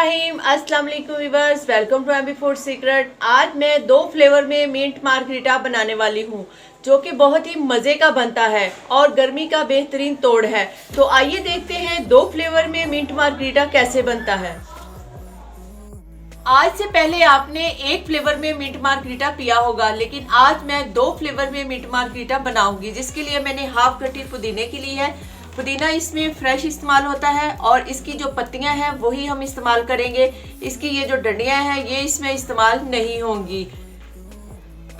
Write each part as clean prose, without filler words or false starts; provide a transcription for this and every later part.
बिस्मिल्लाहिर्रहमानिर्रहीम। अस्सलाम वालेकुम viewers, welcome to MB food secret. आज मैं 2 फ्लेवर में मिंट मार्गरीटा बनाने वाली हूँ जो कि बहुत ही मज़े का बनता है और गर्मी का बेहतरीन तोड़ है। तो आइए देखते हैं 2 फ्लेवर में मिंट मार्गरीटा कैसे बनता है। आज से पहले आपने 1 फ्लेवर में मिंट मार्गरीटा पिया होगा, लेकिन आज मैं 2 फ्लेवर में मिंट मार्गरीटा बनाऊंगी, जिसके लिए मैंने हाफ कटी पुदीने की ली है। पुदीना इसमें फ्रेश इस्तेमाल होता है और इसकी जो पत्तियां हैं वही हम इस्तेमाल करेंगे। इसकी ये जो डंडियां हैं ये इसमें इस्तेमाल नहीं होंगी।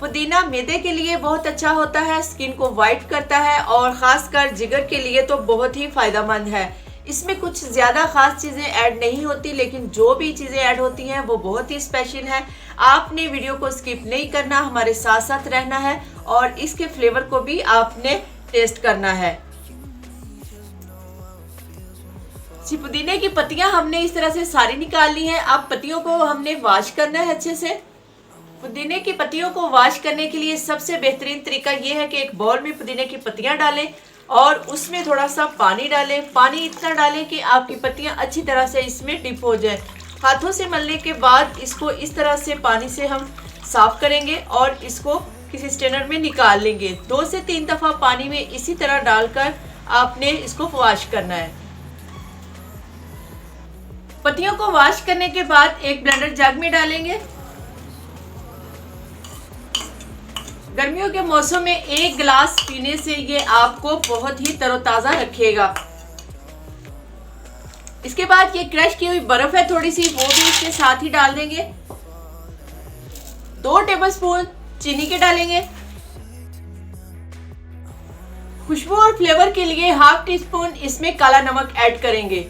पुदीना मैदे के लिए बहुत अच्छा होता है, स्किन को वाइट करता है और ख़ासकर जिगर के लिए तो बहुत ही फ़ायदेमंद है। इसमें कुछ ज़्यादा ख़ास चीज़ें ऐड नहीं होती, लेकिन जो भी चीज़ें ऐड होती हैं वो बहुत ही स्पेशल है। आपने वीडियो को स्किप नहीं करना, हमारे साथ साथ रहना है और इसके फ्लेवर को भी आपने टेस्ट करना है। पुदीने की पत्तियां हमने इस तरह से सारी निकाल ली हैं। अब पत्तियों को हमने वॉश करना है अच्छे से। पुदीने की पत्तियों को वॉश करने के लिए सबसे बेहतरीन तरीका ये है कि एक बाउल में पुदीने की पत्तियां डालें और उसमें थोड़ा सा पानी डालें। पानी इतना डालें कि आपकी पत्तियां अच्छी तरह से इसमें डिप हो जाए। हाथों से मलने के बाद इसको इस तरह से पानी से हम साफ करेंगे और इसको किसी स्ट्रेनर में निकाल लेंगे। 2 से 3 दफ़ा पानी में इसी तरह डालकर आपने इसको वॉश करना है। पत्तियों को वॉश करने के बाद एक ब्लेंडर जग में डालेंगे। गर्मियों के मौसम में 1 गिलास पीने से ये आपको बहुत ही तरोताज़ा रखेगा। इसके बाद ये क्रश की हुई बर्फ है थोड़ी सी, वो भी इसके साथ ही डाल देंगे। 2 टेबलस्पून चीनी के डालेंगे। खुशबू और फ्लेवर के लिए हाफ टी स्पून इसमें काला नमक ऐड करेंगे।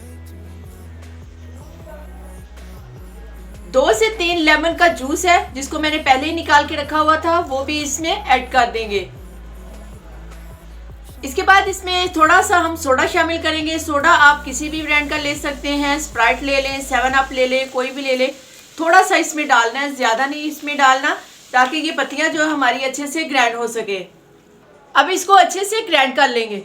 2 से 3 लेमन का जूस है जिसको मैंने पहले ही निकाल के रखा हुआ था, वो भी इसमें ऐड कर देंगे। इसके बाद इसमें थोड़ा सा हम सोडा शामिल करेंगे। सोडा आप किसी भी ब्रांड का ले सकते हैं, स्प्राइट ले लें, 7 अप ले लें, कोई भी ले लें। थोड़ा सा इसमें डालना है, ज़्यादा नहीं इसमें डालना, ताकि ये पत्तियां जो हमारी अच्छे से ग्राइंड हो सके। अब इसको अच्छे से ग्राइंड कर लेंगे।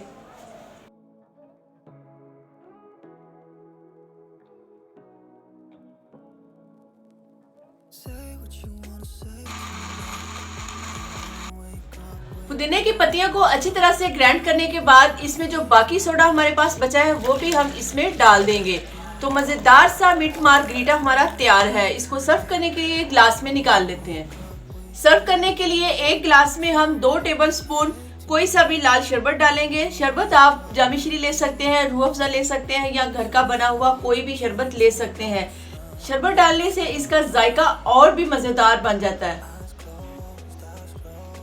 पुदीने की पत्तियों को अच्छी तरह से ग्राइंड करने के बाद इसमें जो बाकी सोडा हमारे पास बचा है वो भी हम इसमें डाल देंगे। तो मज़ेदार सा मिंट मार्गरीटा हमारा तैयार है। इसको सर्व करने के लिए एक गिलास में निकाल लेते हैं। सर्व करने के लिए एक गिलास में हम 2 टेबलस्पून कोई सा भी लाल शरबत डालेंगे। शरबत आप जामी श्री ले सकते हैं, रूह अफ़ज़ा ले सकते हैं या घर का बना हुआ कोई भी शरबत ले सकते हैं। शरबत डालने से इसका जायका और भी मज़ेदार बन जाता है।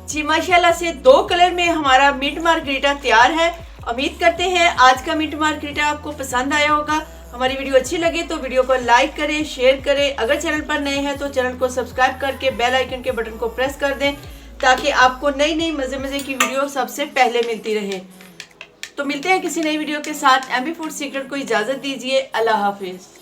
जी माशाल्लाह से 2 कलर में हमारा मिंट मार्गरीटा तैयार है। उम्मीद करते हैं आज का मिंट मार्गरीटा आपको पसंद आया होगा। हमारी वीडियो अच्छी लगे तो वीडियो को लाइक करें, शेयर करें। अगर चैनल पर नए हैं तो चैनल को सब्सक्राइब करके बेल आइकन के बटन को प्रेस कर दें, ताकि आपको नई नई मज़े की वीडियो सबसे पहले मिलती रहे। तो मिलते हैं किसी नई वीडियो के साथ। एमबी फूड सीक्रेट को इजाज़त दीजिए। अल्लाह हाफिज़।